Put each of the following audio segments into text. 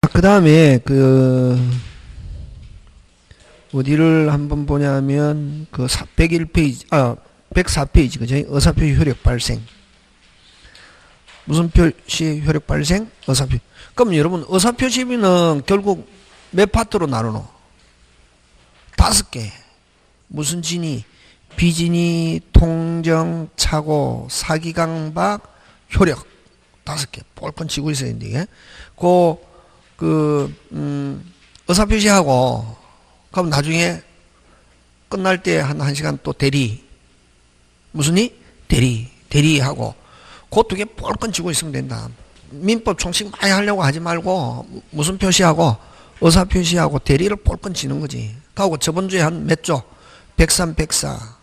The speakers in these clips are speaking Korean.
그 다음에 어디를 한번 보냐면 101페이지 104페이지 그죠? 의사표시 효력 발생. 무슨 표시 효력 발생? 의사표시. 그럼 여러분 의사표시비는 결국 몇 파트로 나누노? 5개. 무슨 진위? 비진위, 통정, 착오, 사기강박, 효력. 5개. 뻘건 치고 있어야 되는데. 의사표시하고, 그럼 나중에 끝날 때 한 1시간 또 대리. 무슨 이? 대리하고. 그 2개 뻘건 치고 있으면 된다. 민법 총칙 많이 하려고 하지 말고, 무슨 표시하고, 의사표시하고 대리를 뻘건 치는 거지. 하고 저번 주에 한 몇 조? 103, 104.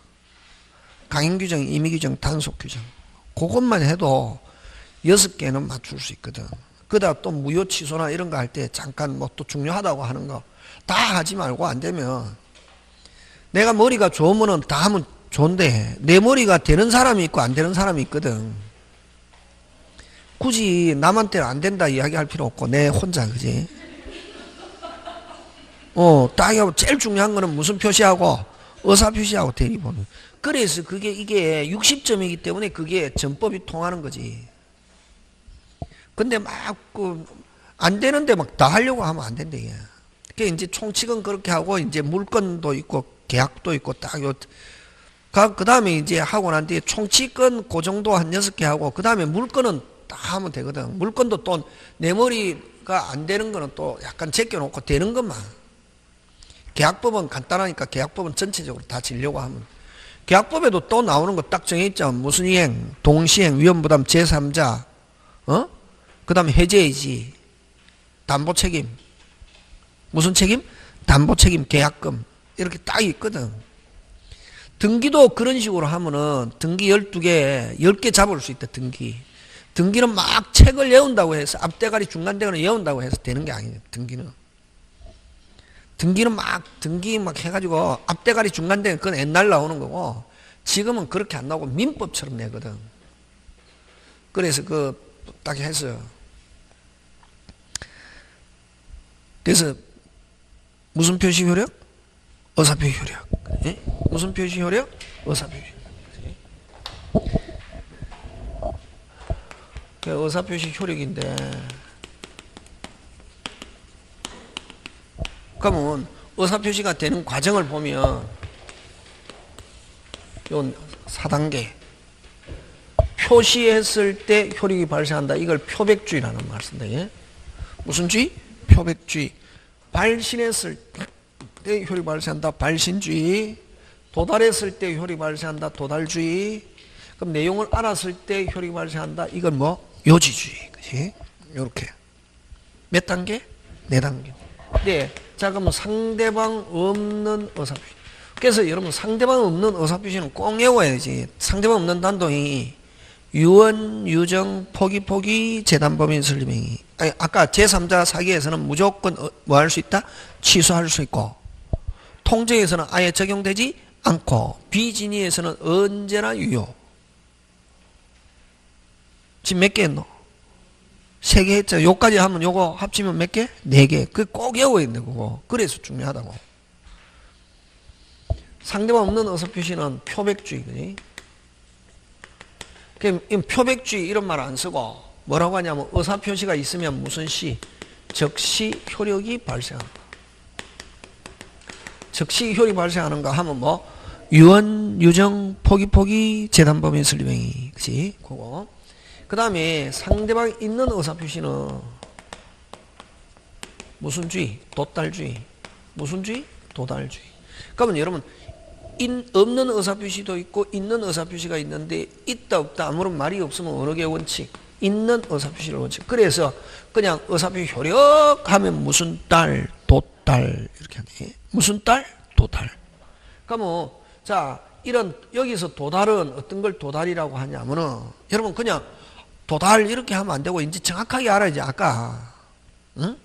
강행규정, 임의규정, 단속규정. 그것만 해도 6개는 맞출 수 있거든. 그러다 또 무효 취소나 이런 거 할 때 잠깐 뭐 또 중요하다고 하는 거 다 하지 말고 안 되면 내가 머리가 좋으면은 다 하면 좋은데 내 머리가 되는 사람이 있고 안 되는 사람이 있거든. 굳이 남한테 안 된다 이야기할 필요 없고 내 혼자 그지? 딱 하고 제일 중요한 거는 무슨 표시하고 의사 표시하고 대리번호. 그래서 이게 60점이기 때문에 그게 전법이 통하는 거지. 근데 막 안 되는데 막 다 하려고 하면 안 된다 이게. 그게 이제 총칙은 그렇게 하고 이제 물건도 있고 계약도 있고 딱 요. 그 다음에 이제 하고 난 뒤에 총칙은 그 정도 한 6개 하고 그 다음에 물건은 다 하면 되거든. 물건도 또 내 머리가 안 되는 거는 또 약간 제껴놓고 되는 것만. 계약법은 간단하니까 계약법은 전체적으로 다 지려고 하면. 계약법에도 또 나오는 거 딱 정해있죠. 무슨 이행, 동시행, 위험부담, 제3자, 그 다음에 해제이지, 담보책임. 무슨 책임? 담보책임, 계약금. 이렇게 딱 있거든. 등기도 그런 식으로 하면은 등기 12개, 10개 잡을 수 있다, 등기. 등기는 막 책을 외운다고 해서 앞대가리 중간대가리 외운다고 해서 되는 게 아니에요, 등기는. 등기 막 해가지고 앞대가리 중간대가리 그건 옛날 나오는 거고 지금은 그렇게 안 나오고 민법처럼 내거든. 그래서 딱 해서 그래서 무슨 표시 효력? 의사표시 효력. 예? 무슨 표시 효력? 의사표시 효력. 의사표시 효력인데 그러면 의사표시가 되는 과정을 보면 요 4단계 표시했을 때 효력이 발생한다. 이걸 표백주의라는 말을 쓴다. 예? 무슨 주의? 표백주의. 발신했을 때 효력이 발생한다. 발신주의. 도달했을 때 효력이 발생한다. 도달주의. 그럼 내용을 알았을 때 효력이 발생한다. 이건 뭐? 요지주의. 그치? 요렇게. 몇 단계? 4단계. 네. 자, 그러면 상대방 없는 의사표시. 그래서 여러분 상대방 없는 의사표시는 꼭 외워야지. 상대방 없는 단동이 유언, 유정, 포기, 재단법인 설립행위. 아까 제3자 사기에서는 무조건 뭐 할 수 있다? 취소할 수 있고 통정에서는 아예 적용되지 않고 비진위에서는 언제나 유효. 지금 몇 개 했노? 3개 했죠. 요까지 하면 요거 합치면 몇 개? 4개. 그거 꼭 외워야 돼, 그거. 그래서 중요하다고. 상대방 없는 의사표시는 표백주의. 그럼 표백주의 이런 말 안 쓰고 뭐라고 하냐면 의사표시가 있으면 무슨 시? 즉시 효력이 발생한다. 즉시 효력이 발생하는가 하면 뭐? 유언, 유정, 포기, 재단법인 설립행위. 그치? 그거. 그 다음에 상대방이 있는 의사표시는 무슨 주의? 도달주의. 무슨 주의? 도달주의. 그러면 여러분 없는 의사표시도 있고 있는 의사표시가 있는데 있다 없다 아무런 말이 없으면 어느 게 원칙? 있는 의사표시를 원칙. 그래서 그냥 의사표시 효력 하면 무슨 딸? 도달 이렇게 하네. 무슨 딸? 도달. 그러면 자 이런 여기서 도달은 어떤 걸 도달이라고 하냐면은 여러분 그냥 도달 이렇게 하면 안 되고 이제 정확하게 알아야지. 아까 응?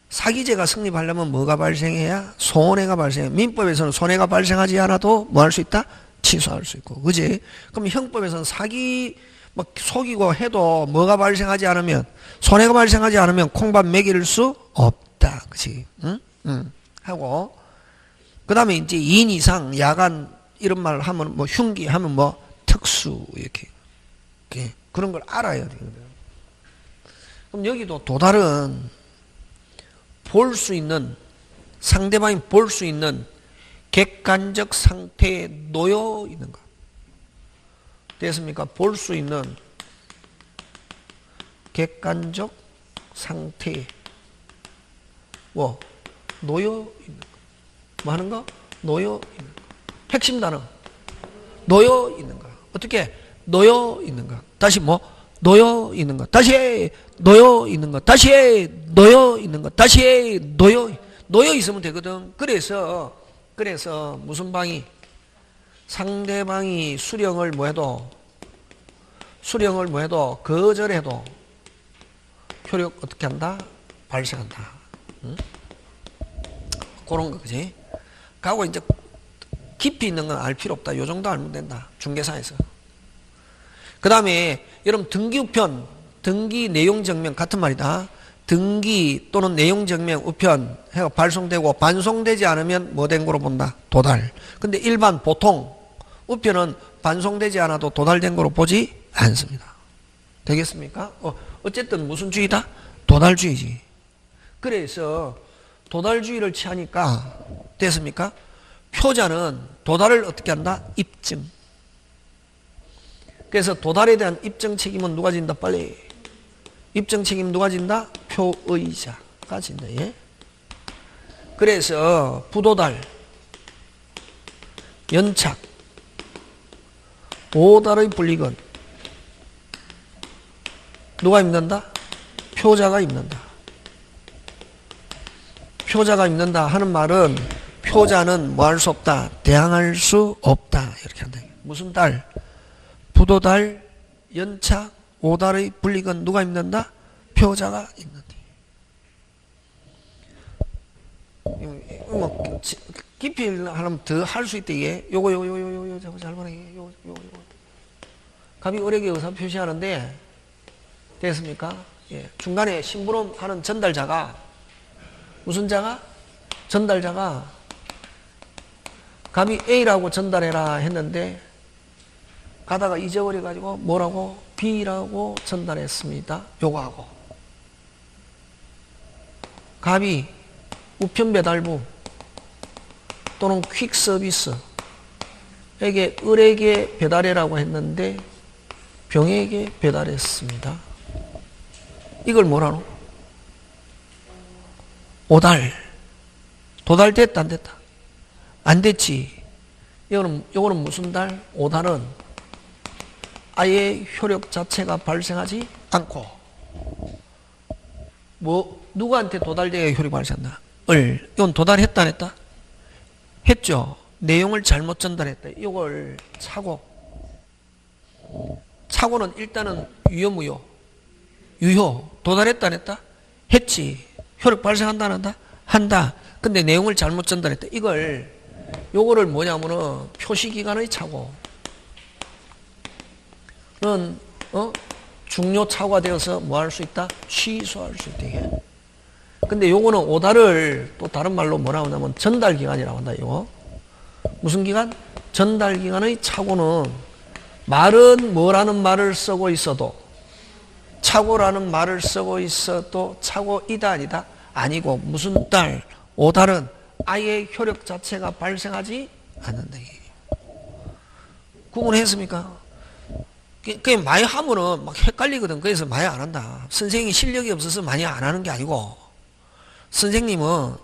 사기죄가 성립하려면 뭐가 발생해야? 손해가 발생해. 민법에서는 손해가 발생하지 않아도 뭐 할 수 있다? 취소할 수 있고. 그지? 그럼 형법에서는 사기 뭐 속이고 해도 뭐가 발생하지 않으면, 손해가 발생하지 않으면 콩밥 먹일 수 없다. 그치? 응? 응. 하고, 그 다음에 이제 2인 이상 야간 이런 말 하면 뭐 흉기 하면 뭐 특수 이렇게 그런 걸 알아야 되거든. 그럼 여기도 도달은 볼 수 있는, 상대방이 볼 수 있는 객관적 상태에 놓여 있는 것. 됐습니까? 볼 수 있는 객관적 상태에 뭐 놓여 있는 것. 뭐 하는 거? 놓여 있는 거. 핵심 단어. 놓여 있는 거. 어떻게? 놓여 있는 거. 다시 뭐? 놓여 있는 거. 다시 놓여 있는 거. 다시 놓여 있는 거. 다시 놓여 있으면 되거든. 그래서 무슨 방이? 상대방이 수령을 뭐 해도 거절해도 효력 어떻게 한다? 발생한다. 응? 그런 거, 그지? 가고 이제 깊이 있는 건 알 필요 없다. 요 정도 알면 된다. 중개사에서. 그 다음에 여러분 등기 우편, 등기 내용 증명 같은 말이다. 등기 또는 내용 증명 우편 해가 발송되고 반송되지 않으면 뭐 된 거로 본다? 도달. 근데 일반 보통 우편은 반송되지 않아도 도달된 거로 보지 않습니다. 되겠습니까? 어쨌든 무슨 주의다? 도달주의지. 그래서 도달주의를 취하니까 됐습니까? 표자는 도달을 어떻게 한다? 입증. 그래서 도달에 대한 입증 책임은 누가 진다? 빨리. 입증 책임 누가 진다? 표의자가 진다. 예? 그래서 부도달, 연착, 오달의 불이익은 누가 입는다? 표자가 입는다. 표자가 입는다 하는 말은 표자는 뭐 할 수 없다? 대항할 수 없다. 이렇게 한다. 무슨 달? 부도달, 연착, 오달의 불이익은 누가 입는다? 표자가 입는다. 뭐 깊이 하면 더 할 수 있대. 얘 요거 잘 보내. 요거 갑이 을에게 의사 표시하는데 됐습니까? 예. 중간에 심부름하는 전달자가 무슨 자가? 전달자가 갑이 A라고 전달해라 했는데 가다가 잊어버려 가지고 뭐라고? B라고 전달했습니다. 요거하고 갑이 우편 배달부 또는 퀵 서비스에게 을에게 배달해라고 했는데 병에게 배달했습니다. 이걸 뭐라노? 오달. 도달됐다 안 됐다? 안 됐지. 요거는 무슨 달? 오달은 아예 효력 자체가 발생하지 않고 뭐 누구한테 도달돼야 효력이 발생한다? 을. 이건 도달했다 안 했다? 했죠. 내용을 잘못 전달했다. 이걸 차고. 차고는 일단은 유효무효. 유효. 도달했다 안 했다? 했지. 효력 발생한다 안 한다? 한다. 근데 내용을 잘못 전달했다. 요거를 뭐냐면은 표시기간의 차고는 중요 차고가 되어서 뭐 할 수 있다? 취소할 수 있다. 근데 요거는 오달을 또 다른 말로 뭐라고 하냐면 전달기간이라고 한다. 이거 무슨 기간? 전달기간의 차고는 말은 뭐라는 말을 쓰고 있어도 차고라는 말을 쓰고 있어도 차고이다 아니다? 아니고 무슨 달? 오달은 아예 효력 자체가 발생하지 않는다. 구분했습니까? 그게 많이 하면은 막 헷갈리거든. 그래서 많이 안 한다. 선생님이 실력이 없어서 많이 안 하는 게 아니고 선생님은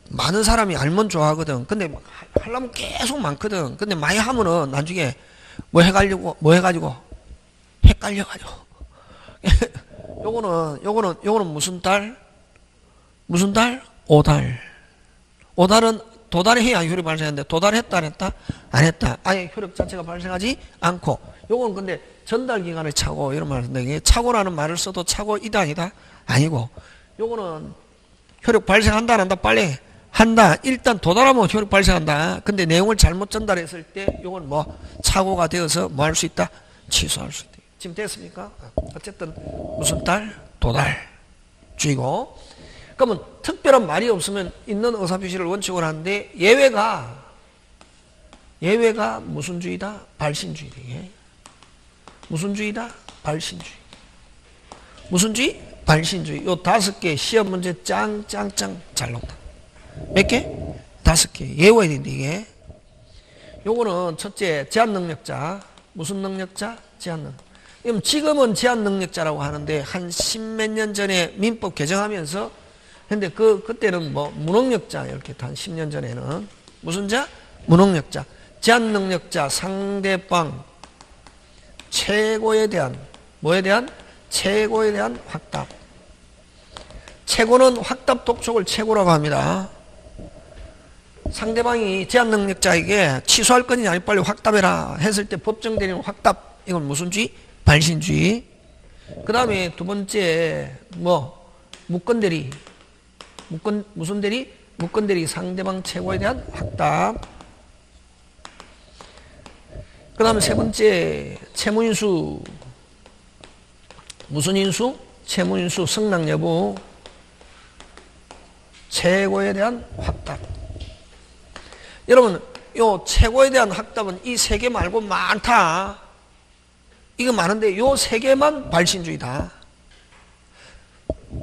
많은 사람이 알면 좋아하거든. 근데 하려면 계속 많거든. 근데 많이 하면은 나중에 뭐 해가지고 헷갈려가지고 요거는 무슨 달? 무슨 달? 오달. 오달은 도달해야 효력이 발생하는데 도달했다 안 했다? 안 했다. 아예 효력 자체가 발생하지 않고 요건 근데 전달기간의 차고 이런 말을 쓴다. 이게 차고라는 말을 써도 차고이다 아니다? 아니고 요거는 효력 발생한다 안 한다? 빨리 한다. 일단 도달하면 효력 발생한다. 근데 내용을 잘못 전달했을 때 요건 뭐 차고가 되어서 뭐 할 수 있다? 취소할 수 있다. 지금 됐습니까? 어쨌든 무슨 딸? 도달주의고. 그러면 특별한 말이 없으면 있는 의사표시를 원칙으로 하는데 예외가 무슨 주의다? 발신주의다. 무슨 주의다? 발신주의. 무슨 주의? 발신주의. 요 5개 시험 문제 짱짱짱 잘 나온다. 몇 개? 5개. 외워야 되는데 이게. 요거는 첫째 제한능력자. 무슨 능력자? 제한능력. 지금은 제한능력자라고 하는데 한 10몇 년 전에 민법 개정하면서 근데 그때는 뭐 무능력자 이렇게 한 10년 전에는 무슨 자? 무능력자. 제한능력자 상대방 최고에 대한 뭐에 대한? 최고에 대한 확답. 최고는 확답 독촉을 최고라고 합니다. 상대방이 제한능력자에게 취소할 건이 아니 빨리 확답해라 했을 때 법정 대리인 확답. 이건 무슨 주의? 발신주의. 그 다음에 두 번째 무건대리. 무슨 대리? 무건대리 상대방 최고에 대한 확답. 그 다음에 세 번째 채무인수. 무슨 인수? 채무인수 승낙 여부. 최고에 대한 확답. 여러분 요 최고에 대한 확답은 이 3개 말고 많다. 이거 많은데 요 3개만 발신주의다.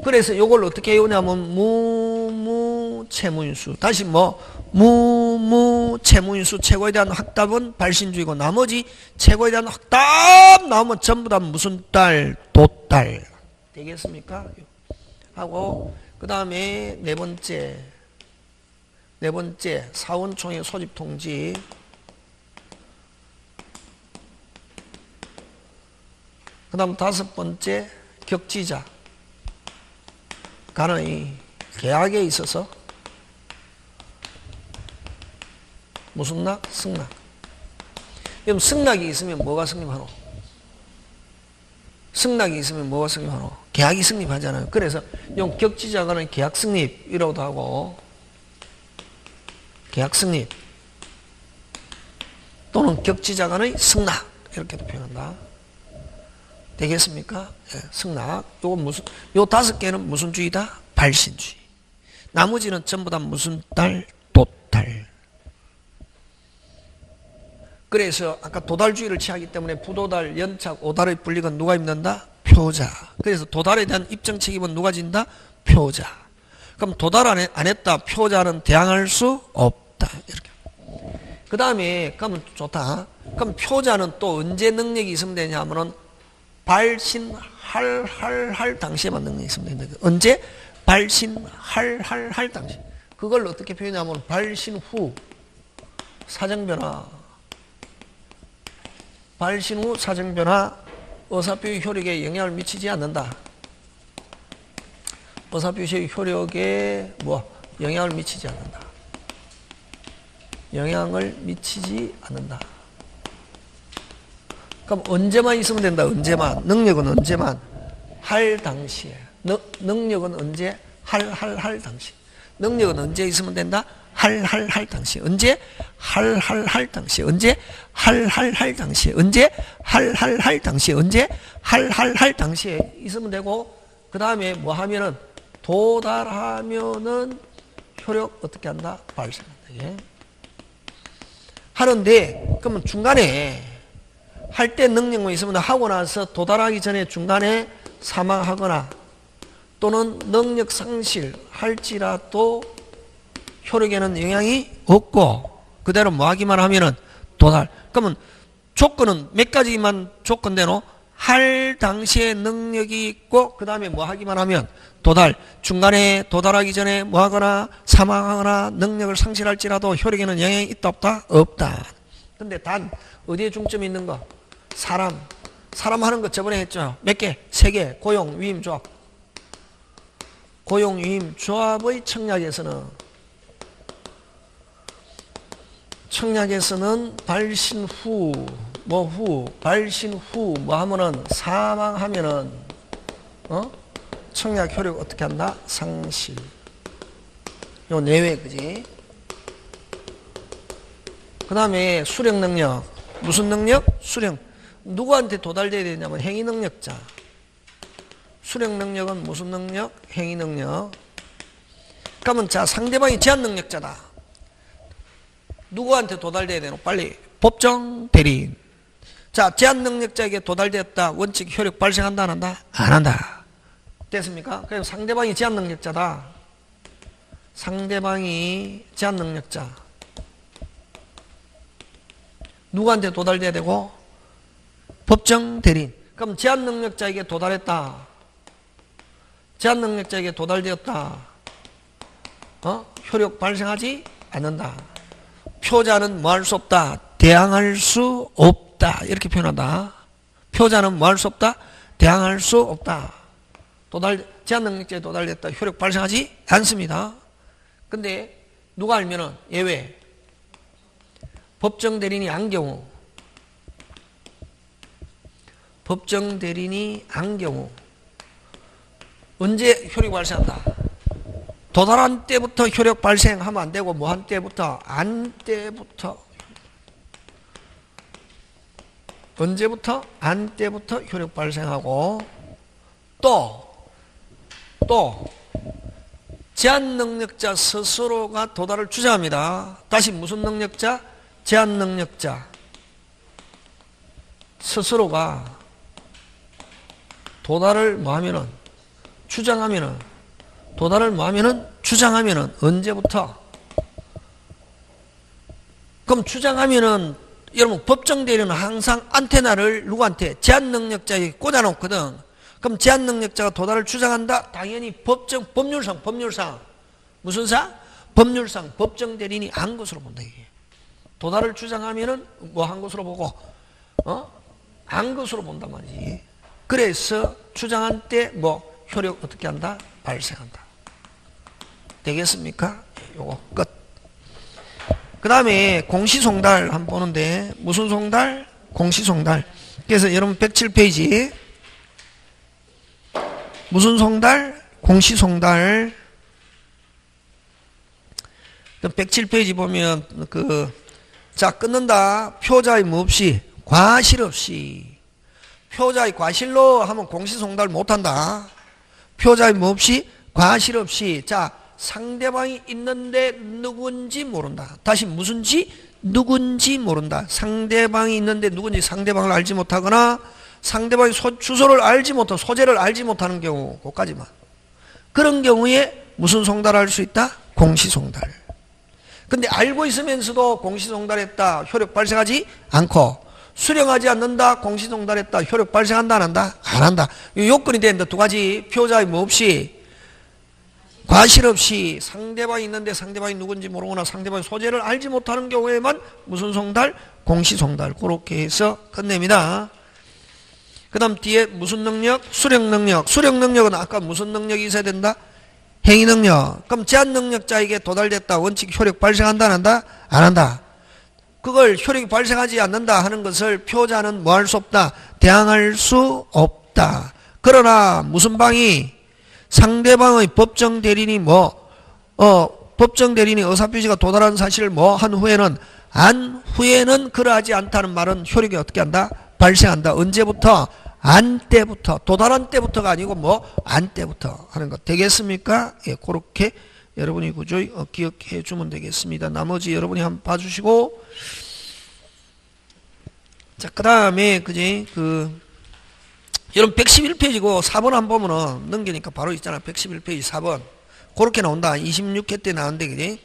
그래서 요걸 어떻게 해오냐면 채무인수. 다시 채무인수 최고에 대한 확답은 발신주의고 나머지 최고에 대한 확답 나오면 전부 다 무슨 딸? 도딸. 되겠습니까? 하고 그 다음에 네 번째 사원총회 소집 통지. 그 다음 5번째 격지자 간의 계약에 있어서 무슨 낙? 승낙. 그럼 승낙이 있으면 뭐가 성립하노? 승낙이 있으면 뭐가 성립하노? 계약이 성립하잖아요. 그래서 이 격지자 간의 계약 성립이라고도 하고 계약 성립 또는 격지자 간의 승낙 이렇게도 표현한다. 되겠습니까? 예, 승낙. 요 5개는 무슨 주의다? 발신주의. 나머지는 전부 다 무슨 딸? 도달. 그래서 아까 도달주의를 취하기 때문에 부도달, 연착, 오달의 불이익은 누가 입는다? 표자. 그래서 도달에 대한 입증 책임은 누가 진다? 표자. 그럼 도달 안 했다. 표자는 대항할 수 없다. 이렇게. 그 다음에 그러면 좋다. 그럼 표자는 또 언제 능력이 있으면 되냐 하면은 발신할 당시에만 능력이 있으면 된다. 언제? 발신할 당시. 그걸 어떻게 표현하면 발신 후 사정변화. 발신 후 사정변화 의사표시 효력에 영향을 미치지 않는다. 의사표시 효력에 영향을 미치지 않는다. 영향을 미치지 않는다. 그럼 언제만 있으면 된다. 언제만. 능력은 언제만. 할 당시에. 능력은 언제? 할 당시. 능력은 언제 있으면 된다? 할 당시. 언제? 할 당시. 언제? 할 당시. 언제? 할 당시. 언제? 할 당시에 있으면 되고 그 다음에 뭐 하면은 도달하면은 효력 어떻게 한다? 발생한다. 예. 하는데 그러면 중간에 할 때 능력만 있으면 하고 나서 도달하기 전에 중간에 사망하거나 또는 능력 상실 할지라도 효력에는 영향이 없고 그대로 뭐 하기만 하면은 도달. 그러면 조건은 몇 가지만 조건대로 할 당시에 능력이 있고 그 다음에 뭐 하기만 하면 도달. 중간에 도달하기 전에 뭐 하거나 사망하거나 능력을 상실할지라도 효력에는 영향이 있다 없다? 없다. 근데 단 어디에 중점이 있는 거? 사람 하는 거 저번에 했죠. 몇 개? 3개. 고용, 위임, 조합. 고용, 위임, 조합의 청약에서는 발신 후 하면은 사망하면은 청약 효력 어떻게 한다? 상실. 요 내외 그지? 그 다음에 수령 능력. 무슨 능력? 수령. 누구한테 도달돼야 되냐면 행위능력자. 수령능력은 무슨 능력? 행위능력. 그러면 자, 상대방이 제한능력자다. 누구한테 도달돼야 되노? 빨리. 법정 대리인. 자, 제한능력자에게 도달되었다. 원칙 효력 발생한다 안 한다? 안 한다. 됐습니까? 그럼 상대방이 제한능력자다. 상대방이 제한능력자. 누구한테 도달돼야 되고? 법정 대리인. 그럼 제한능력자에게 도달했다. 제한능력자에게 도달되었다. 효력 발생하지 않는다. 표자는 뭐 할 수 없다? 대항할 수 없다. 이렇게 표현한다. 표자는 뭐 할 수 없다? 대항할 수 없다. 제한능력자에 도달됐다. 효력 발생하지 않습니다. 근데 누가 알면은 예외. 법정 대리인이 안 경우. 법정 대리인이 안 경우. 언제 효력 발생한다? 도달한 때부터 효력 발생하면 안 되고 뭐 한 때부터? 안 때부터. 언제부터? 안 때부터 효력 발생하고 또 제한능력자 스스로가 도달을 주장합니다. 다시 무슨 능력자? 제한능력자 스스로가 도달을 뭐하면은 주장하면은 도달을 뭐하면은 주장하면은 언제부터? 그럼 주장하면은 여러분 법정 대리는 항상 안테나를 누구한테? 제한능력자에게 꽂아놓거든. 그럼 제한능력자가 도달을 주장한다? 당연히 법률상 무슨 상? 법률상 법정 대리인이 한 것으로 본다 이게. 도달을 주장하면은 뭐 한 것으로 보고 한 것으로 본단 말이지. 그래서 주장한 때 뭐 효력 어떻게 한다? 발생한다. 되겠습니까? 요거 끝. 그 다음에 공시송달 한번 보는데 무슨 송달? 공시송달. 그래서 여러분 107페이지 무슨 송달? 공시송달. 107페이지 보면 자 끊는다. 표자의 뭐 없이 과실 없이. 표자의 과실로 하면 공시송달 못한다. 표자의 뭐 없이 과실 없이. 자 상대방이 있는데 누군지 모른다. 다시 무슨지? 누군지 모른다. 상대방이 있는데 누군지 상대방을 알지 못하거나 상대방의 주소를 알지 못하고 소재를 알지 못하는 경우 그까지만. 그런 경우에 무슨 송달을 할 수 있다? 공시송달. 근데 알고 있으면서도 공시송달했다. 효력 발생하지 않고 수령하지 않는다. 공시송달했다. 효력 발생한다 안 한다? 안 한다. 요건이 되는데 두 가지. 표자의 뭐 없이 과실 없이. 상대방이 있는데 상대방이 누군지 모르거나 상대방의 소재를 알지 못하는 경우에만 무슨 송달? 공시송달. 그렇게 해서 끝냅니다. 그 다음 뒤에 무슨 능력? 수령능력. 수령능력은 아까 무슨 능력이 있어야 된다? 행위능력. 그럼 제한능력자에게 도달됐다. 원칙 효력 발생한다 안 한다? 안 한다. 그걸 효력이 발생하지 않는다 하는 것을 표자는 뭐 할 수 없다? 대항할 수 없다. 그러나 무슨 방이? 상대방의 법정 대리인이 법정 대리인이 의사표시가 도달한 사실을 한 후에는 안 후에는 그러하지 않다는 말은 효력이 어떻게 한다? 발생한다. 언제부터? 안 때부터. 도달한 때부터가 아니고 안 때부터 하는 것. 되겠습니까? 예, 그렇게 여러분이 구조히 기억해 주면 되겠습니다. 나머지 여러분이 한번 봐주시고. 자, 그 다음에, 여러분 111페이지고 4번 한 보면은 넘기니까 바로 있잖아. 111페이지 4번. 그렇게 나온다. 26회 때 나왔는데, 그지?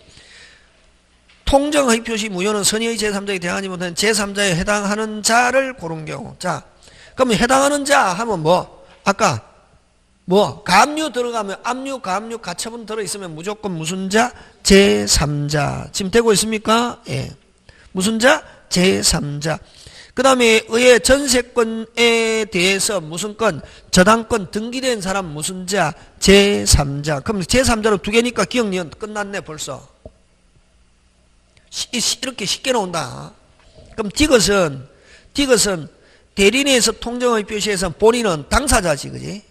통정의 표시 무효는 선의의 제3자에 대항하지 못하는 제3자에 해당하는 자를 고른 경우. 자, 그러면 해당하는 자 하면 아까 가압류 들어가면 압류, 가압류, 가처분 들어있으면 무조건 무슨 자? 제3자. 지금 되고 있습니까? 예. 무슨 자? 제3자. 그 다음에 의회 전세권에 대해서 무슨 건? 저당권 등기된 사람 무슨 자? 제3자. 그럼 제3자로 두 개니까 기억니은 끝났네 벌써. 이렇게 쉽게 나온다. 그럼 디귿은 대리인에서 통정의 표시에서 본인은 당사자지, 그지?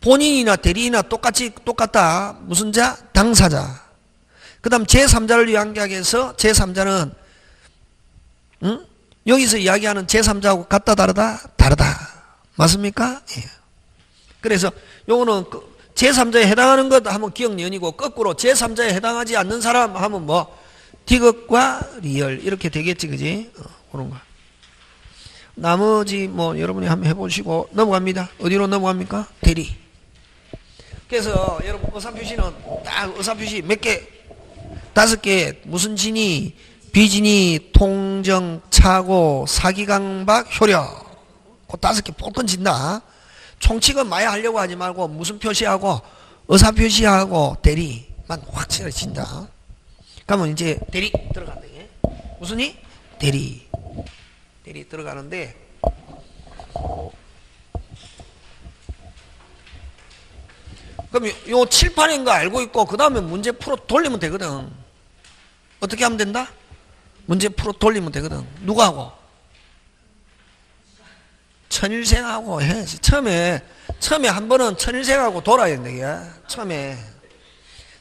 본인이나 대리인이나 똑같다. 무슨 자? 당사자. 그 다음 제3자를 위한 계약에서 제3자는 여기서 이야기하는 제3자하고 같다 다르다? 다르다. 맞습니까? 예. 그래서 요거는 제3자에 해당하는 것 하면 기억연이고 거꾸로 제3자에 해당하지 않는 사람 하면 뭐 디귿과 리얼 이렇게 되겠지, 그지? 그런 거. 나머지 뭐 여러분이 한번 해보시고 넘어갑니다. 어디로 넘어갑니까? 대리. 그래서 여러분 의사표시는 딱 의사표시 몇 개? 5개. 무슨 진이, 비진이, 통정, 차고, 사기강박, 효력. 그 5개 볼건 진다. 총칙은 많이 하려고 하지 말고 무슨 표시하고 의사표시하고 대리만 확실히 진다. 그러면 이제 대리 들어간대. 무슨이? 대리. 대리 들어가는데 그럼 요 7판인 거 알고 있고 그 다음에 문제 풀어 돌리면 되거든. 어떻게 하면 된다? 문제 풀어 돌리면 되거든. 누가 하고? 천일생하고 해야지. 처음에 한 번은 천일생하고 돌아야 된다. 이게.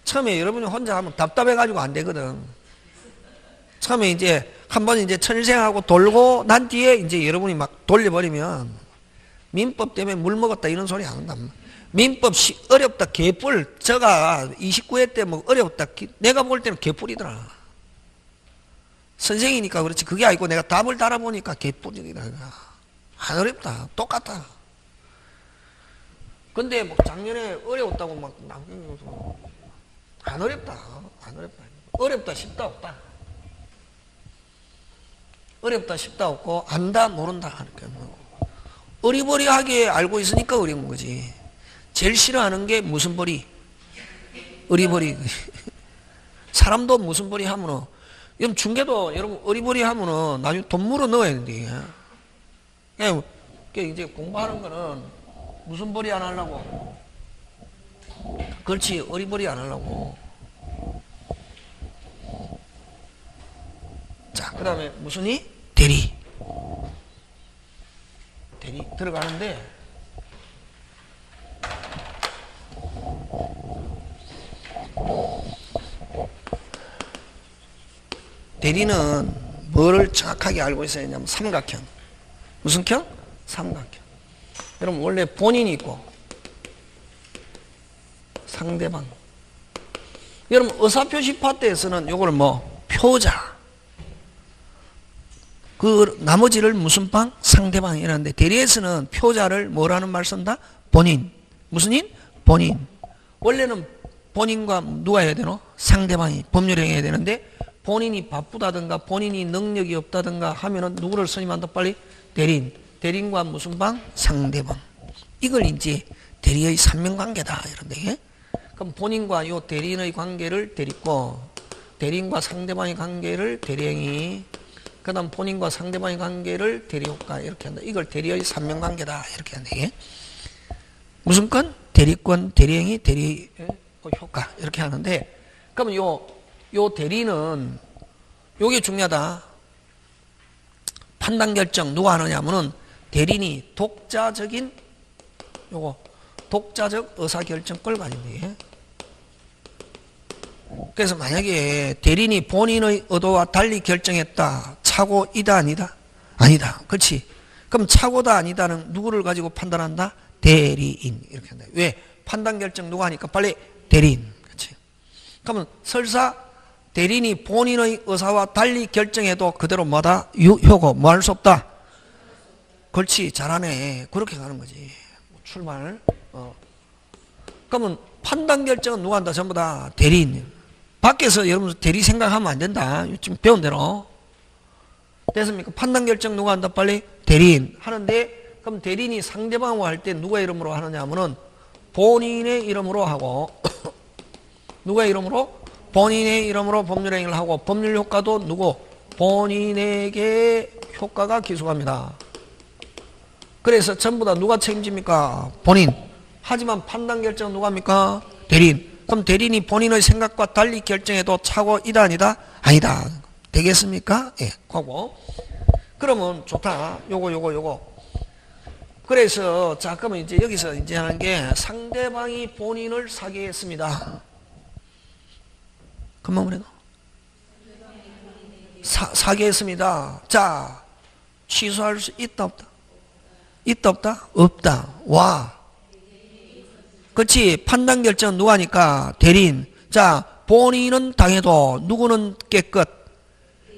처음에 여러분이 혼자 하면 답답해가지고 안 되거든. 처음에 이제 한 번 이제 천일생하고 돌고 난 뒤에 이제 여러분이 막 돌려버리면 민법 때문에 물 먹었다 이런 소리 안 한다. 민법 어렵다 개뿔. 저가 29회 때 뭐 어렵다. 내가 볼 때는 개뿔이더라. 선생이니까 그렇지. 그게 아니고 내가 답을 달아보니까 개뿔이더라. 안 어렵다. 똑같아. 근데 뭐 작년에 어려웠다고 막 남기면서 안 어렵다. 안 어렵다. 어렵다 쉽다 없다. 어렵다 쉽다 없고 안다 모른다. 그러니까 어리버리하게 알고 있으니까 어려운 거지. 제일 싫어하는 게 무슨 버리? 어리버리. 사람도 무슨 버리 하면은 여러분 중개도 여러분 어리버리 하면은 나중에 돈 물어 넣어야 되는데. 그냥 이제 공부하는 거는 무슨 벌이 안 하려고? 그렇지, 어리버리 안 하려고. 자, 그 다음에 무슨이? 대리. 대리 들어가는데 대리는 뭐를 정확하게 알고 있어야 되냐면 삼각형. 무슨 형? 삼각형. 여러분 원래 본인이 있고 상대방. 여러분 의사표시 파트에서는 요거를 뭐 표자. 그 나머지를 무슨 방? 상대방이라는데 대리에서는 표자를 뭐라는 말 쓴다? 본인. 무슨 인? 본인. 원래는 본인과 누가 해야 되노? 상대방이 법률행위 해야 되는데 본인이 바쁘다든가 본인이 능력이 없다든가 하면은 누구를 선임한다 빨리? 대리인. 대리인과 무슨 방? 상대방. 이걸 이제 대리의 삼명관계다 이런데. 그럼 본인과 요 대리인의 관계를 대리고 대리인과 상대방의 관계를 대리행위 그 다음 본인과 상대방의 관계를 대리효과 이렇게 한다. 이걸 대리의 삼명관계다 이렇게 한다. 이게. 무슨 건? 대리권, 대리행위, 대리효과 이렇게 하는데 그러면 요 대리는 요게 중요하다. 판단 결정 누가 하느냐면은 대리인이 독자적인 요거 독자적 의사결정권을 가진대. 그래서 만약에 대리인이 본인의 의도와 달리 결정했다. 착오이다 아니다? 아니다. 그렇지. 그럼 착오다 아니다는 누구를 가지고 판단한다? 대리인 이렇게 한다. 왜? 판단 결정 누가 하니까 빨리 대리인. 그렇지. 그러면 설사 대리인이 본인의 의사와 달리 결정해도 그대로 뭐다? 효고 뭐 할 수 없다? 그렇지. 잘하네. 그렇게 가는 거지. 출발. 그러면 판단 결정은 누가 한다? 전부 다 대리인. 밖에서 여러분 대리 생각하면 안 된다. 지금 배운 대로. 됐습니까? 판단 결정 누가 한다? 빨리 대리인. 하는데 그럼 대리인이 상대방하고 할 때 누가 이름으로 하느냐 하면은 본인의 이름으로 하고 누가 이름으로? 본인의 이름으로 법률행위를 하고 법률 효과도 누구? 본인에게 효과가 기소합니다. 그래서 전부 다 누가 책임집니까? 본인. 하지만 판단 결정은 누가 합니까? 대리인. 그럼 대리인이 본인의 생각과 달리 결정해도 착오이다 아니다? 아니다. 되겠습니까? 예, 그거. 그러면 좋다. 요거. 그래서 자 그러면 이제 여기서 이제 하는 게 상대방이 본인을 사기했습니다. 금방 그래도 사기했습니다. 자 취소할 수 있다 없다? 있다 없다? 없다. 와. 그렇지. 판단 결정은 누가 하니까? 대리인. 자, 본인은 당해도 누구는 깨끗?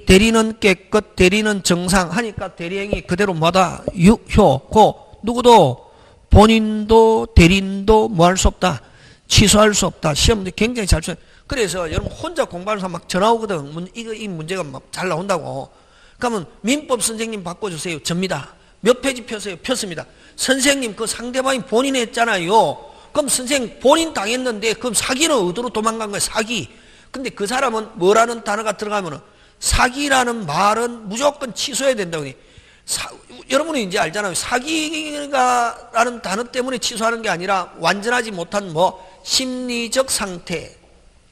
대리는 깨끗, 대리는 정상 하니까 대리행위 그대로 뭐다? 유효고 누구도 본인도 대리인도 뭐 할 수 없다? 취소할 수 없다. 시험 굉장히 잘 쳐. 그래서 여러분 혼자 공부하면서 막 전화 오거든. 이 문제가 막 잘 나온다고. 그러면 민법 선생님 바꿔주세요. 접니다. 몇 페이지 펴세요? 폈습니다. 선생님 그 상대방이 본인이 했잖아요. 그럼 선생님 본인 당했는데 그럼 사기는 어디로 도망간 거예요? 사기. 근데 그 사람은 뭐라는 단어가 들어가면은 사기라는 말은 무조건 취소해야 된다고. 여러분이 이제 알잖아요. 사기라는 단어 때문에 취소하는 게 아니라 완전하지 못한 뭐 심리적 상태.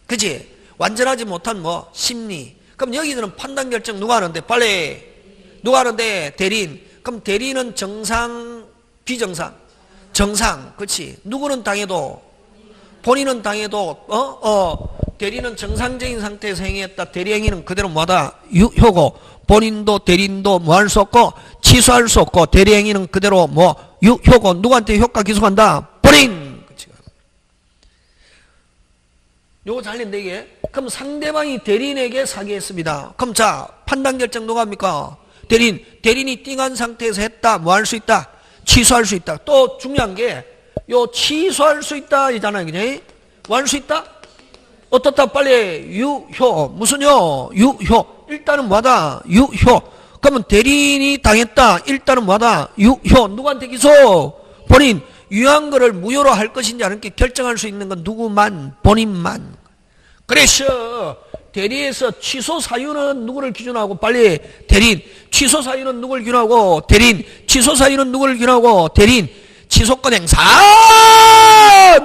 그치? 완전하지 못한 뭐 심리. 그럼 여기서는 판단 결정 누가 하는데? 빨리. 누가 하는데? 대리인. 그럼 대리인은 정상, 비정상? 정상. 그렇지. 누구는 당해도? 본인은 당해도 대리는 정상적인 상태에서 행위했다. 대리행위는 그대로 뭐다? 유효고 본인도 대리인도 뭐 할 수 없고 취소할 수 없고 대리행위는 그대로 뭐 유효고 누구한테 효과 기속한다? 본인. 그치. 요거 잘 낸다 이게. 그럼 상대방이 대리인에게 사기했습니다. 그럼 자 판단 결정 누가 합니까? 대리인이 띵한 상태에서 했다. 뭐 할 수 있다? 취소할 수 있다. 또 중요한 게 요 취소할 수 있다 이잖아요. 그냥 뭐 할 수 있다? 어떻다? 빨리 유효. 무슨요? 유효. 일단은 뭐다? 유효. 그러면 대리인이 당했다. 일단은 뭐다? 유효. 누구한테 기소? 본인. 유효한 거를 무효로 할 것인지 않을게 결정할 수 있는 건 누구만? 본인만. 그래서 대리에서 취소 사유는 누구를 기준하고? 빨리 대리인. 취소 사유는 누구를 기준하고? 대리인. 취소 사유는 누구를 기준하고? 대리인. 취소권 행사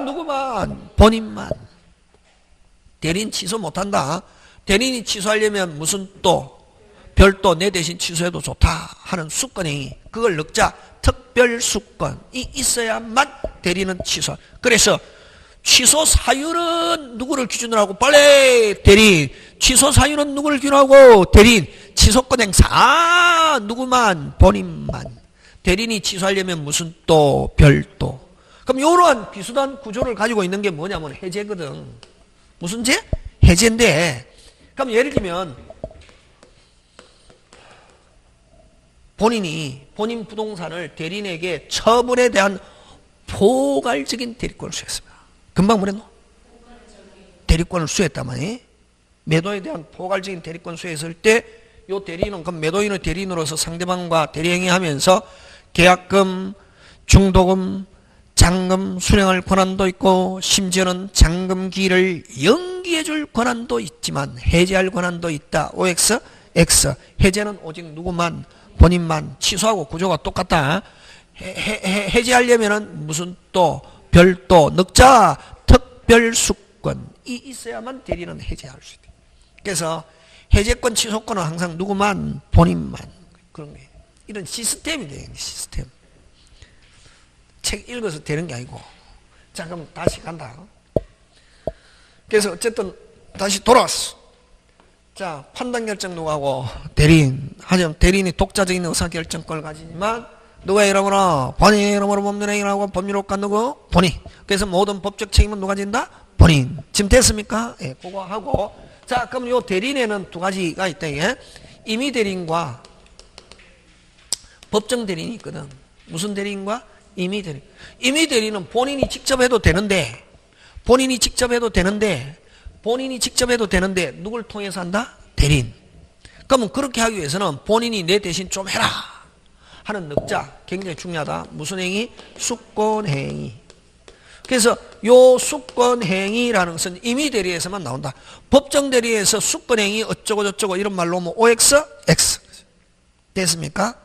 누구만? 본인만. 대리인 취소 못한다. 대리인이 취소하려면 무슨 또 별도 내 대신 취소해도 좋다 하는 수권행위, 그걸 넣자. 특별수권이 있어야만 대리인은 취소. 그래서 취소 사유는 누구를 기준으로 하고? 빨리 대리인. 취소 사유는 누구를 기준으로 하고? 대리인. 취소권 행사 누구만? 본인만. 대리인이 취소하려면 무슨 또 별도. 그럼 이러한 비슷한 구조를 가지고 있는 게 뭐냐면 해제거든. 무슨 제? 해제인데. 그럼 예를 들면 본인 부동산을 대리인에게 처분에 대한 포괄적인 대리권을 수했습니다. 금방 뭐랬노? 대리권을 수했다마니 매도에 대한 포괄적인 대리권 수했을 때 요 대리인은 그럼 매도인의 대리인으로서 상대방과 대리행위하면서 계약금, 중도금, 잔금 수령할 권한도 있고 심지어는 잔금기를 연기해 줄 권한도 있지만 해제할 권한도 있다. OX, X. 해제는 오직 누구만? 본인만. 취소하고 구조가 똑같다. 해제하려면은 무슨 또 별도 넉자 특별수권이 있어야만 대리는 해제할 수 있다. 그래서 해제권 취소권은 항상 누구만? 본인만. 그런 거예요. 이런 시스템이 돼요. 시스템. 책 읽어서 되는 게 아니고. 자, 그럼 다시 간다. 그래서 어쨌든 다시 돌아왔어. 자, 판단 결정 누구하고? 대리인. 하지만 대리인이 독자적인 의사결정권을 가지지만 누가 이러거나 본인의 이름으로 법률 행위를 하고 법률효과 누구? 본인. 그래서 모든 법적 책임은 누가 진다? 본인. 지금 됐습니까? 예, 그거 하고. 자, 그럼 요 대리인에는 두 가지가 있다. 예? 임의 대리인과 법정 대리인이 있거든. 무슨 대리인과? 임의 대리인. 임의 대리인은 본인이 직접 해도 되는데 누굴 통해서 한다? 대리인. 그러면 그렇게 하기 위해서는 본인이 내 대신 좀 해라 하는 넉자 굉장히 중요하다. 무슨 행위? 수권행위. 그래서 요 수권행위라는 것은 임의 대리에서만 나온다. 법정 대리에서 수권행위 어쩌고 저쩌고 이런 말로 뭐 OX, X. 됐습니까?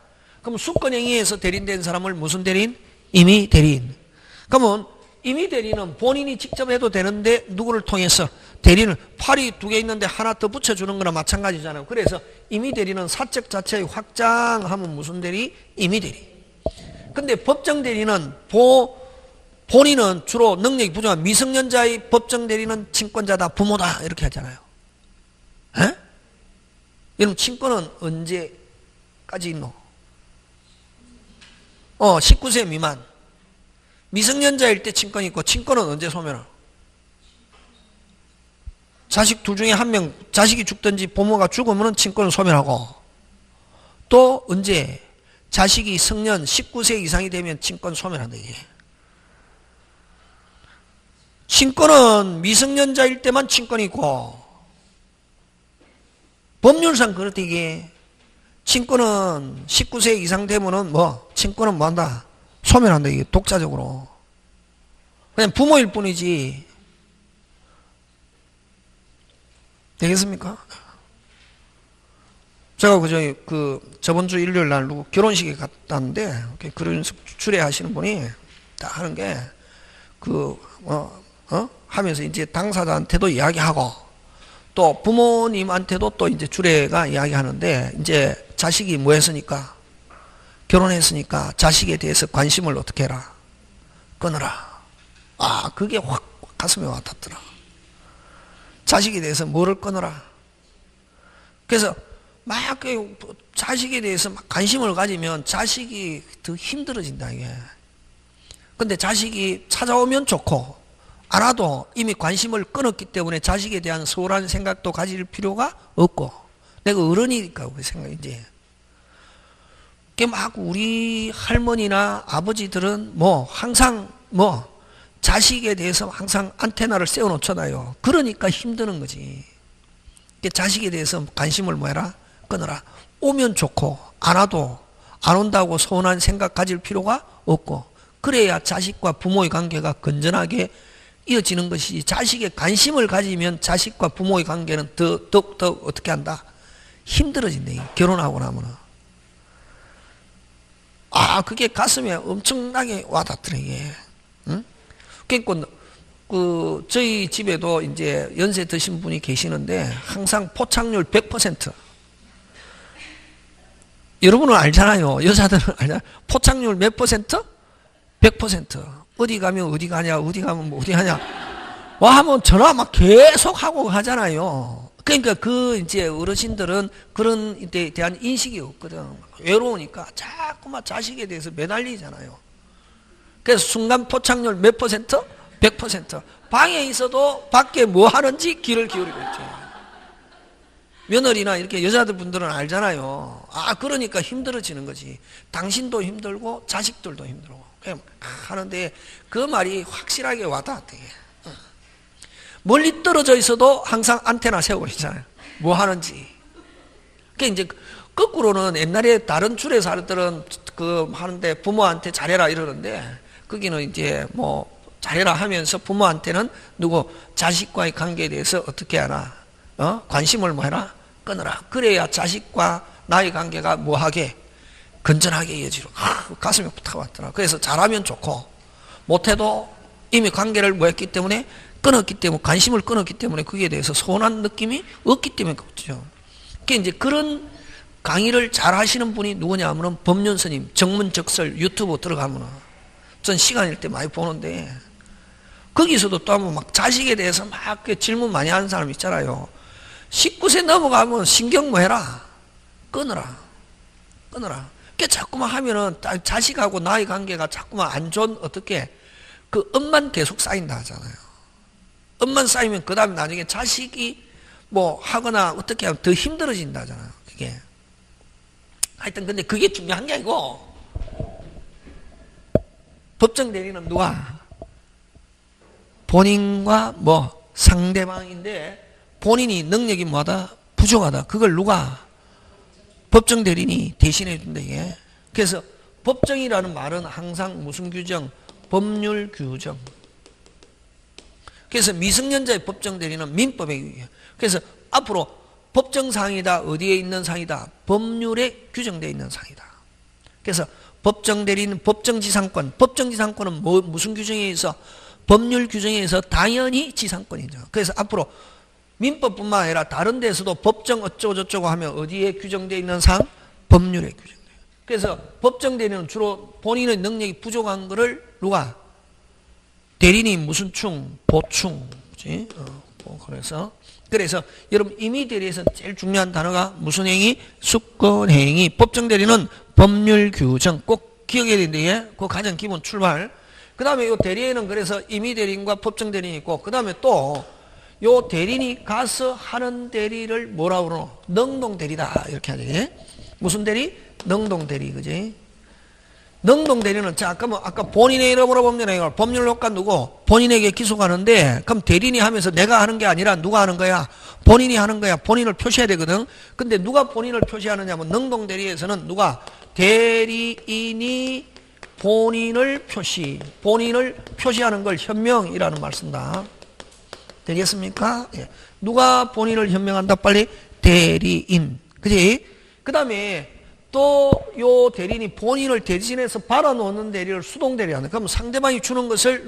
그럼 수권행위에서 대리인된 사람을 무슨 대리인? 임의 대리인. 그러면 임의 대리는 본인이 직접 해도 되는데 누구를 통해서? 대리는 팔이 두 개 있는데 하나 더 붙여주는 거나 마찬가지잖아요. 그래서 임의 대리는 사적 자체의 확장하면 무슨 대리? 임의 대리. 근데 법정 대리는 본인은 주로 능력이 부족한 미성년자의 법정 대리는 친권자다, 부모다 이렇게 하잖아요. 에? 여러분 친권은 언제까지 있노? 19세 미만. 미성년자일 때 친권이 있고, 친권은 언제 소멸하고? 자식 둘 중에 한 명, 자식이 죽든지 부모가 죽으면 친권을 소멸하고, 또 언제? 자식이 성년 19세 이상이 되면 친권 소멸한다, 이게. 친권은 미성년자일 때만 친권이 있고, 법률상 그렇다, 이게. 친권은 19세 이상 되면은 친권은 뭐 한다? 소멸한다, 이게. 독자적으로. 그냥 부모일 뿐이지. 되겠습니까? 제가 저번 주 일요일 날 누구 결혼식에 갔다는데, 그런 주례하시는 분이 딱 하는 게, 하면서 이제 당사자한테도 이야기하고, 또 부모님한테도 또 이제 주례가 이야기하는데, 이제 자식이 뭐 했으니까? 결혼했으니까 자식에 대해서 관심을 어떻게 해라? 끊어라. 그게 확 가슴에 와닿더라. 자식에 대해서 뭐를 끊어라? 그래서 막 자식에 대해서 막 관심을 가지면 자식이 더 힘들어진다, 이게. 근데 자식이 찾아오면 좋고, 안 와도 이미 관심을 끊었기 때문에 자식에 대한 소홀한 생각도 가질 필요가 없고, 내가 어른이니까 그 생각이지. 막 우리 할머니나 아버지들은 항상 자식에 대해서 항상 안테나를 세워놓잖아요. 그러니까 힘드는 거지. 자식에 대해서 관심을 뭐해라? 끊어라. 오면 좋고, 안 와도 안 온다고 서운한 생각 가질 필요가 없고, 그래야 자식과 부모의 관계가 건전하게 이어지는 것이지. 자식에 관심을 가지면 자식과 부모의 관계는 더욱더 어떻게 한다? 힘들어진다. 결혼하고 나면은. 그게 가슴에 엄청나게 와닿더래, 이게. 응? 그러니까, 저희 집에도 이제 연세 드신 분이 계시는데, 항상 포착률 100%. 여러분은 알잖아요. 여자들은 알잖아요. 포착률 몇 퍼센트? 100%. 어디 가면 어디 가냐, 어디 가면 뭐 어디 하냐. 하면 전화 막 계속 하고 하잖아요. 그러니까 이제 어르신들은 그런 데 대한 인식이 없거든. 외로우니까 자꾸만 자식에 대해서 매달리잖아요. 그래서 순간 포착률 몇 퍼센트? 100%. 방에 있어도 밖에 뭐 하는지 귀를 기울이고 있죠. 며느리나 이렇게 여자들 분들은 알잖아요. 그러니까 힘들어지는 거지. 당신도 힘들고 자식들도 힘들고. 그냥 하는데 그 말이 확실하게 와닿대. 멀리 떨어져 있어도 항상 안테나 세우고 있잖아요. 뭐 하는지. 그러니까 이제 거꾸로는 옛날에 다른 주례사들은 하는데 부모한테 잘해라 이러는데, 거기는 이제 잘해라 하면서 부모한테는 자식과의 관계에 대해서 어떻게 하나, 관심을 해라? 끊어라. 그래야 자식과 나의 관계가 뭐하게? 건전하게 이어지고. 가슴에 붙어왔더라. 그래서 잘하면 좋고, 못해도 이미 관계를 했기 때문에 끊었기 때문에, 관심을 끊었기 때문에 거기에 대해서 서운한 느낌이 없기 때문에 그렇죠. 그러니까 이제 그런 강의를 잘 하시는 분이 누구냐 하면은 법륜스님, 정문적설 유튜브 들어가면은 전 시간일 때 많이 보는데, 거기서도 또 한번 막 자식에 대해서 막 질문 많이 하는 사람 있잖아요. 19세 넘어가면 신경 해라? 끊어라. 끊어라. 그러니까 자꾸만 하면은 자식하고 나의 관계가 자꾸만 안 좋은 엄만 계속 쌓인다 하잖아요. 엄만 쌓이면 그 다음에 나중에 자식이 하거나 어떻게 하면 더 힘들어진다 하잖아요. 그게. 하여튼 근데 그게 중요한 게 아니고, 법정 대리는 누가? 본인과 상대방인데, 본인이 능력이 부족하다. 그걸 누가? 법정 대리인이 대신해 준다, 이게. 그래서 법정이라는 말은 항상 무슨 규정? 법률 규정. 그래서 미성년자의 법정 대리는 민법에 의해요. 그래서 앞으로 법정상이다. 어디에 있는 상이다? 법률에 규정되어 있는 상이다. 그래서 법정 대리는 법정지상권. 법정지상권은 무슨 규정에 의해서? 법률 규정에 의해서 당연히 지상권이죠. 그래서 앞으로 민법뿐만 아니라 다른 데서도 법정 어쩌고저쩌고 하면 어디에 규정되어 있는 상? 법률에 규정돼요. 그래서 법정 대리는 주로 본인의 능력이 부족한 거를 누가? 대리인이 무슨 충? 보충. 그치? 그래서 여러분 임의 대리에서 제일 중요한 단어가 무슨 행위? 수권 행위. 법정 대리는 법률 규정 꼭 기억해야 되는데, 예? 그 가장 기본 출발. 그 다음에 요 대리에는 그래서 임의 대리인과 법정 대리인이 있고, 그 다음에 또 요 대리인이 가서 하는 대리를 뭐라고 그러노? 능동 대리다. 이렇게 하지. 예? 무슨 대리? 능동 대리, 그지? 능동 대리는, 자, 그러면 아까 본인의 이름으로 법률행위를, 법률효과 누구? 본인에게 기소가는데, 그럼 대리인이 하면서 내가 하는 게 아니라 누가 하는 거야? 본인이 하는 거야. 본인을 표시해야 되거든. 근데 누가 본인을 표시하느냐면, 능동 대리에서는 누가? 대리인이 본인을 표시하는 걸 현명이라는 말 쓴다. 되겠습니까? 예. 누가 본인을 현명한다? 빨리 대리인. 그지? 그 다음에 또 요 대리인이 본인을 대신해서 받아놓는 대리를 수동대리하는. 그럼 상대방이 주는 것을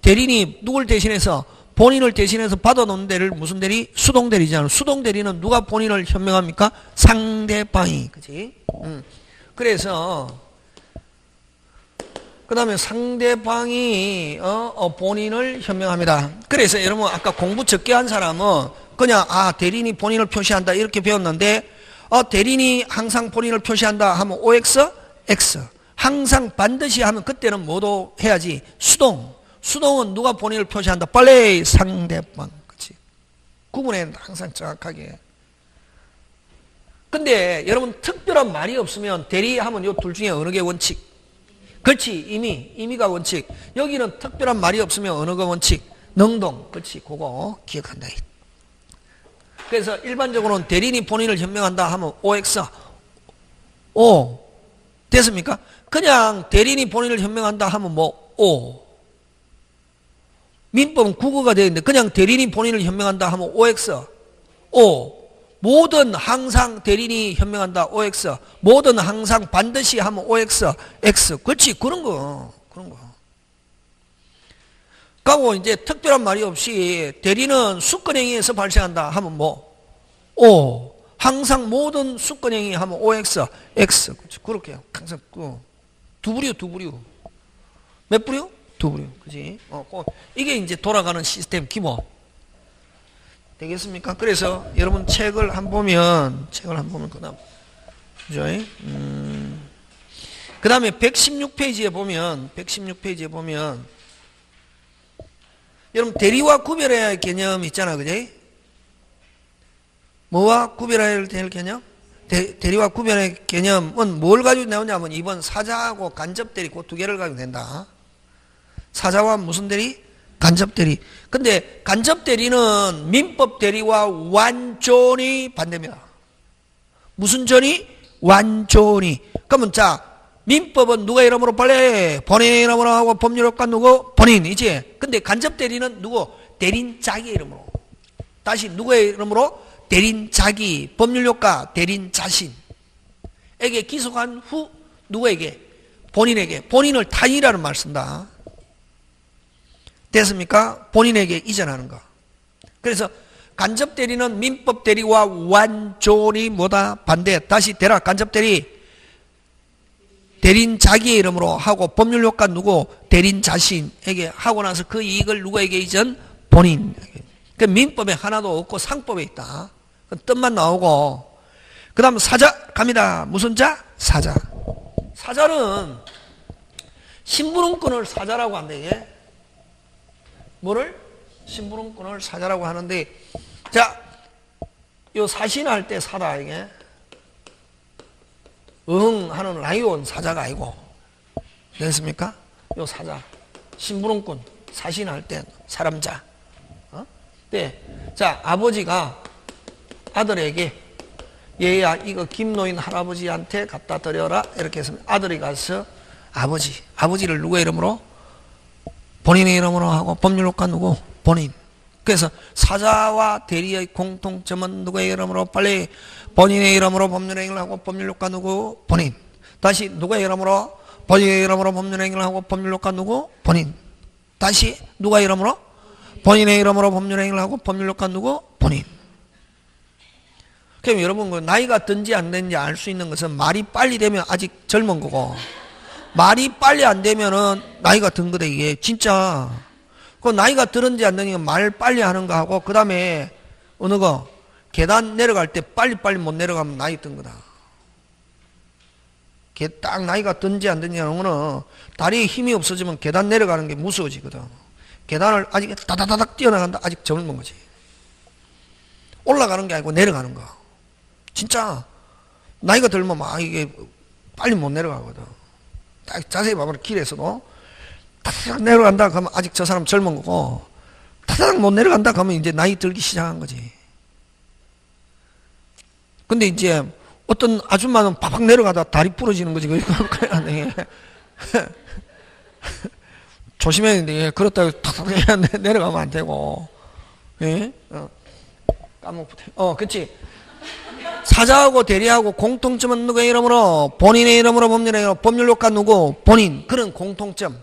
대리인이 누굴 대신해서 본인을 대신해서 받아놓는 대리를 무슨 대리? 수동대리잖아. 수동대리는 누가 본인을 현명합니까? 상대방이. 그지? 그래서 그 다음에 상대방이 본인을 현명합니다. 그래서 여러분 아까 공부 적게 한 사람은 그냥 대리인이 본인을 표시한다 이렇게 배웠는데 대리인이 항상 본인을 표시한다 하면 OX, X. 항상 반드시 하면 그때는 뭐도 해야지? 수동은 누가 본인을 표시한다? 빨리 상대방. 그치? 구분해 항상 정확하게. 근데 여러분 특별한 말이 없으면 대리하면 요 둘 중에 어느 게 원칙? 그렇지. 임의가 원칙. 여기는 특별한 말이 없으면 어느 가 원칙? 능동. 그렇지. 그거 기억한다. 그래서 일반적으로는 대리인이 본인을 현명한다 하면 OX. O. 됐습니까? 그냥 대리인이 본인을 현명한다 하면 뭐 O. 민법은 국어가 되어 있는데 그냥 대리인이 본인을 현명한다 하면 OX. O. 모든 항상 대리인이 현명한다 OX. 모든 항상 반드시 하면 OX. X. 그렇지. 그런 거. 그리고 이제 특별한 말이 없이 대리는 수권행위에서 발생한다 하면 뭐 O. 항상 모든 수권행위 하면 OX. X. 그렇게 항상 두 부류. 몇 부류? 두 부류. 그지? 이게 이제 돌아가는 시스템 기본. 되겠습니까? 그래서 여러분 책을 한 보면 그다음 그죠? 그다음에 116페이지에 보면 여러분 대리와 구별해야 할 개념 있잖아. 그지? 뭐와 구별해야 될 개념? 대리와 구별의 개념은 뭘 가지고 나오냐면 이번 사자하고 간접대리 그 두 개를 가지고 낸다. 사자와 무슨 대리? 간접대리. 근데 간접대리는 민법대리와 완전히 반대입니다. 무슨 전이? 완전히. 그러면 자 민법은 누가 이름으로 빨리 본인 이름으로 하고 법률효과 누구? 본인이지. 근데 간접대리는 누구? 대리인 자기 이름으로. 다시 누구의 이름으로? 대리인 자기. 법률효과 대리인 자신에게 기소한 후 누구에게? 본인에게. 본인을 타인이라는 말 쓴다. 됐습니까? 본인에게 이전하는 거. 그래서 간접대리는 민법대리와 완전히 뭐다? 반대. 다시 대라. 간접대리 대리인 자기의 이름으로 하고 법률효과 누구? 대리인 자신에게 하고 나서 그 이익을 누구에게 이전? 본인. 그 민법에 하나도 없고 상법에 있다. 그 뜻만 나오고. 그 다음 사자 갑니다. 무슨 자? 사자. 사자는 심부름꾼을 사자라고 한대. 이게. 뭐를? 심부름꾼을 사자라고 하는데, 자, 요 사신할 때 사다, 이게. 하는 라이온 사자가 아니고. 됐습니까? 요 사자. 심부름꾼. 사신할 때 사람자. 네. 자, 아버지가 아들에게 얘야, 이거 김노인 할아버지한테 갖다 드려라. 이렇게 해서 아들이 가서 아버지를 누구의 이름으로? 본인의 이름으로 하고 법률효과 누구? 본인. 그래서 사자와 대리의 공통점은 누구의 이름으로? 빨리 본인의 이름으로 법률행위를 하고 법률효과 누구? 본인. 다시 누구의 이름으로? 본인의 이름으로 법률행위를 하고 법률효과 누구? 본인. 다시 누가 이름으로? 본인의 이름으로 법률행위를 하고 법률효과 누구? 본인. 그럼 여러분 나이가 든지 안 든지 알 수 있는 것은 말이 빨리 되면 아직 젊은 거고 말이 빨리 안 되면은 나이가 든 거다. 이게 진짜 그 나이가 들은지 안 드는지 말 빨리 하는 거 하고 그 다음에 어느 거 계단 내려갈 때 빨리 못 내려가면 나이 든 거다. 딱 나이가 든지 안 든지 하는 거는 다리에 힘이 없어지면 계단 내려가는 게 무서워지거든. 계단을 아직 다다다닥 뛰어나간다. 아직 젊은 거지. 올라가는 게 아니고 내려가는 거. 진짜 나이가 들면 막 이게 빨리 못 내려가거든. 딱 자세히 봐봐. 길에서도 다다닥 내려간다 그러면 아직 저 사람 젊은 거고, 다다닥 못 내려간다 그러면 이제 나이 들기 시작한 거지. 근데 이제 어떤 아줌마는 팍팍 내려가다 다리 부러지는 거지. 그래야 돼. 조심해야 돼. 그렇다고 탁탁 내려가면 안 되고. 예? 까먹고. 그치. 사자하고 대리하고 공통점은 누구의 이름으로? 본인의 이름으로 법률의 이름으로. 법률효과 누구? 본인. 그런 공통점인데,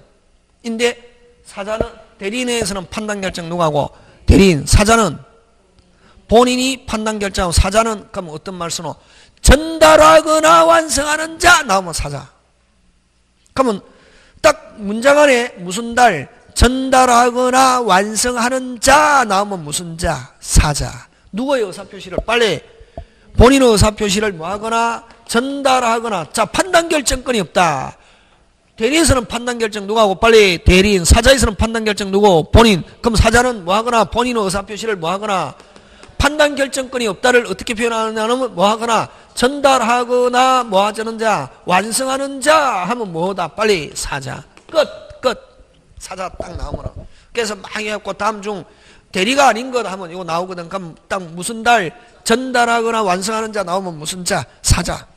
사자는, 대리인에서는 판단결정 누구하고? 대리인. 사자는 본인이 판단결정하고, 사자는, 그럼 어떤 말 쓰노? 전달하거나 완성하는 자 나오면 사자. 그러면 딱 문장 안에 무슨 달? 전달하거나 완성하는 자 나오면 무슨 자? 사자. 누구의 의사표시를? 빨리 본인의 의사표시를 뭐하거나 전달하거나. 자, 판단결정권이 없다. 대리에서는 판단결정 누가 하고? 빨리 대리인. 사자에서는 판단결정 누구? 본인. 그럼 사자는 뭐하거나 본인의 의사표시를 뭐하거나 판단결정권이 없다를 어떻게 표현하느냐면 뭐하거나 전달하거나 뭐하자는 자, 완성하는 자 하면 뭐다? 빨리 사자. 끝. 사자 딱 나오면. 그래서 막 해갖고 다음 중 대리가 아닌 것 하면 이거 나오거든. 그럼 딱 무슨 달? 전달하거나 완성하는 자 나오면 무슨 자? 사자.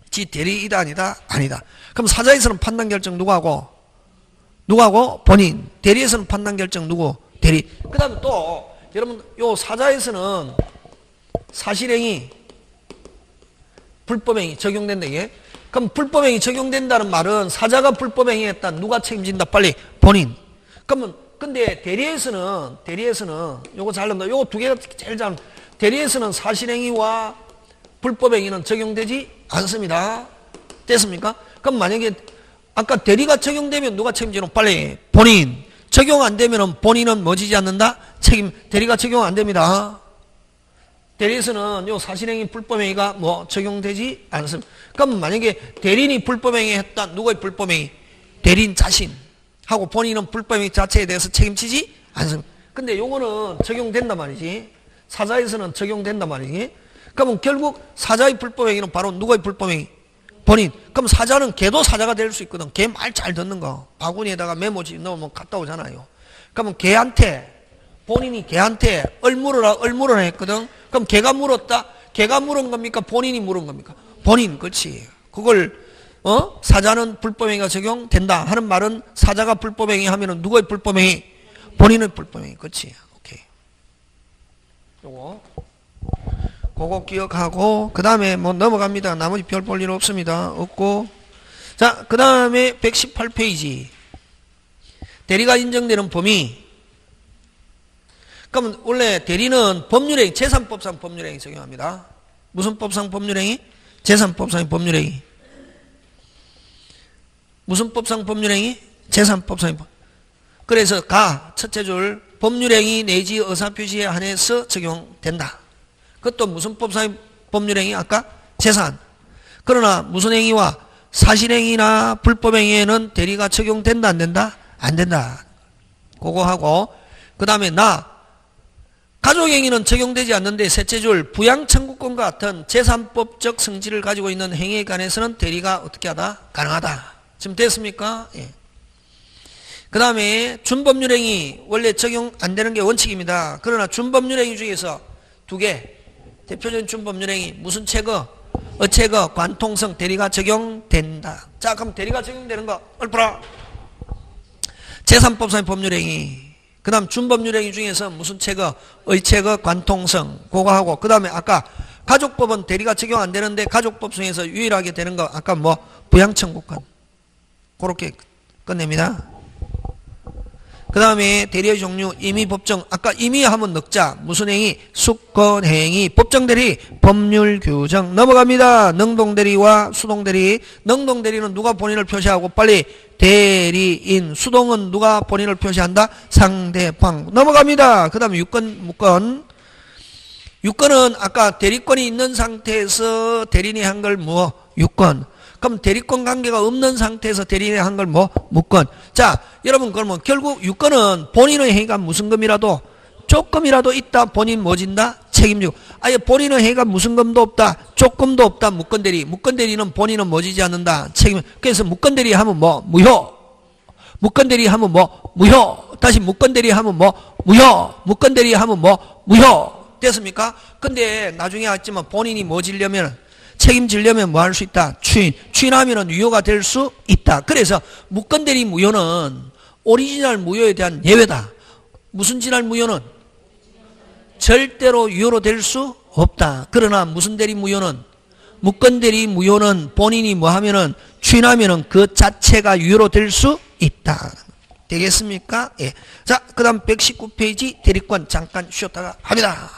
지 대리이다 아니다? 아니다. 그럼 사자에서는 판단결정 누구하고? 본인. 대리에서는 판단결정 누구? 대리. 그 다음에 또 여러분 요 사자에서는 사실행위, 불법행위 적용된다. 이게. 그럼 불법행위 적용된다는 말은 사자가 불법행위 했다. 누가 책임진다? 빨리 본인. 그러면 근데 대리에서는 요거 잘 넘다. 요거 두 개가 제일 잘. 대리에서는 사실행위와 불법행위는 적용되지 않습니다. 됐습니까? 그럼 만약에 아까 대리가 적용되면 누가 책임지노? 빨리 본인. 적용 안 되면은 본인은 뭐 지지 않는다? 책임. 대리가 적용 안 됩니다. 대리에서는 요 사실행위 불법행위가 뭐 적용되지 않습니다. 그럼 만약에 대리인이 불법행위 했다. 누구의 불법행위? 대리인 자신 하고 본인은 불법행위 자체에 대해서 책임지지 않습니다. 근데 요거는 적용된단 말이지. 사자에서는 적용된단 말이지. 그러면 결국 사자의 불법행위는 바로 누구의 불법행위? 본인. 그럼 사자는 걔도 사자가 될 수 있거든. 걔 말 잘 듣는 거. 바구니에다가 메모지 넣으면 갔다 오잖아요. 그러면 걔한테, 본인이 걔한테 얼물어라 했거든. 그럼 걔가 물었다? 걔가 물은 겁니까? 본인이 물은 겁니까? 본인. 그렇지. 그걸 사자는 불법행위가 적용된다 하는 말은 사자가 불법행위 하면은 누구의 불법행위? 본인의 불법행위. 그렇지. 오케이. 그거 기억하고 그 다음에 뭐 넘어갑니다. 나머지 별 볼 일 없습니다. 없고. 자, 그 다음에 118페이지. 대리가 인정되는 범위. 그러면 원래 대리는 법률행위, 재산법상 법률행위 적용합니다. 무슨 법상 법률행위? 재산법상 법률행위. 무슨 법상 법률행위? 재산법상 법률행위. 그래서 첫째 줄 법률행위 내지 의사표시에 한해서 적용된다. 그것도 무슨 법상 법률행위? 아까 재산. 그러나 무슨 행위와 사실행위나 불법행위에는 대리가 적용된다 안 된다? 안 된다. 그거 하고 그 다음에 가족행위는 적용되지 않는데 셋째 줄 부양청구권과 같은 재산법적 성질을 가지고 있는 행위에 관해서는 대리가 어떻게 하다? 가능하다. 지금 됐습니까? 예. 그 다음에 준법률행위 원래 적용 안 되는 게 원칙입니다. 그러나 준법률행위 중에서 두 개 대표적인 준법률행위 무슨 체거? 어체거, 관통성 대리가 적용된다. 자, 그럼 대리가 적용되는 거 얼마나? 재산법상의 법률행위. 그 다음 준법률행위 중에서 무슨 체거? 의체거, 관통성. 그거 하고 그 다음에 아까 가족법은 대리가 적용 안 되는데 가족법 중에서 유일하게 되는 거 아까 뭐 부양청구권. 그렇게 끝냅니다. 그 다음에 대리의 종류, 임의, 법정. 아까 임의 하면 넣자. 무슨 행위? 수권행위. 법정대리, 법률규정. 넘어갑니다. 능동대리와 수동대리. 능동대리는 누가 본인을 표시하고 빨리 대리인. 수동은 누가 본인을 표시한다? 상대방. 넘어갑니다. 그 다음에 유권, 무권. 유권은 아까 대리권이 있는 상태에서 대리인이 한 걸 뭐? 유권. 그럼 대리권 관계가 없는 상태에서 대리인이 한 걸 뭐? 무권. 자, 여러분 그러면 결국 유권은 본인의 행위가 무슨 금이라도 조금이라도 있다 본인 뭐 진다? 책임지고. 아예 본인의 행위가 무슨 금도 없다 조금도 없다 무권대리. 무권대리는 본인은 뭐 지지 않는다 책임. 그래서 무권대리 하면 뭐? 무효. 무권대리 하면 뭐? 무효. 다시 무권대리 하면 뭐? 무효. 무권대리 하면 뭐? 무효. 됐습니까? 근데 나중에 알지만 본인이 뭐 지려면 책임지려면 뭐 할 수 있다? 추인하면은 유효가 될 수 있다. 그래서 무권대리 무효는 오리지널 무효에 대한 예외다. 무슨 지날 무효는 절대로 유효로 될 수 없다. 그러나 무슨 대리 무효는 무권대리 무효는 본인이 뭐 하면은 추인하면은 그 자체가 유효로 될 수 있다. 되겠습니까? 예. 자, 그 다음 119페이지 대리권 잠깐 쉬었다가 합니다.